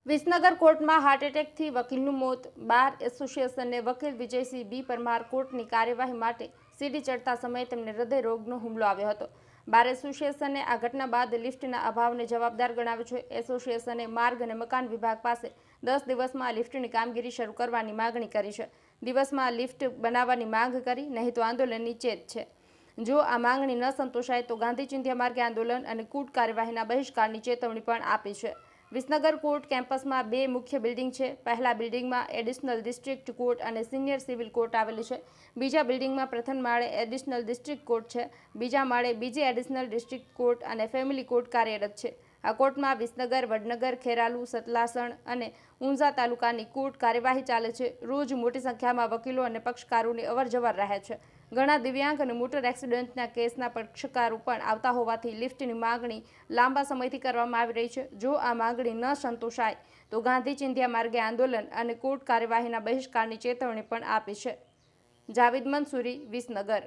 વિસનગર કોર્ટમાં હાર્ટ એટેકથી વકીલનું મોત। બાર એસોસિએશને વકીલ વિજયસિંહ બી પરમાર કોર્ટની કાર્યવાહી માટે સીડી ચડતા સમયે તેમને હૃદયરોગનો હુમલો આવ્યો હતો। બાર એસોસિએશને આ ઘટના બાદ લિફ્ટના અભાવને જવાબદાર ગણાવ્યો છે। એસોસિએશને માર્ગ અને મકાન વિભાગ પાસે 10 દિવસમાં લિફ્ટની કામગીરી શરૂ કરવાની માગણી કરી છે। દિવસમાં લિફ્ટ બનાવવાની માંગ કરી, નહીં તો આંદોલનની ચેત છે। જો આ માંગણી ન સંતોષાય તો ગાંધી ચિંધ્યા માર્ગે આંદોલન અને કૂટ કાર્યવાહીના બહિષ્કારની ચેતવણી પણ આપી છે। વિસનગર કોર્ટ કેમ્પસમાં બે મુખ્ય બિલ્ડિંગ છે। પહેલા બિલ્ડિંગમાં એડિશનલ ડિસ્ટ્રિક્ટ કોર્ટ અને સિનિયર સિવિલ કોર્ટ આવેલી છે। બીજા બિલ્ડિંગમાં પ્રથમ માળે એડિશનલ ડિસ્ટ્રિક્ટ કોર્ટ છે। બીજા માળે બીજી એડિશનલ ડિસ્ટ્રિક્ટ કોર્ટ અને ફેમિલી કોર્ટ કાર્યરત છે। આ કોર્ટમાં વિસનગર, વડનગર, ખેરાલુ, સતલાસણ અને ઊંઝા તાલુકાની કોર્ટ કાર્યવાહી ચાલે છે। રોજ મોટી સંખ્યામાં વકીલો અને પક્ષકારોની અવરજવર રહે છે। ઘણા દિવ્યાંગ અને મોટર એક્સિડન્ટના કેસના પક્ષકારો પણ આવતા હોવાથી લિફ્ટની માંગણી લાંબા સમયથી કરવામાં આવી રહી છે। જો આ માંગણી ન સંતોષાય તો ગાંધી ચિંધ્યા માર્ગે આંદોલન અને કોર્ટ કાર્યવાહીના બહિષ્કારની ચેતવણી પણ આપી છે। જાવેદ મંસૂરી, વિસનગર।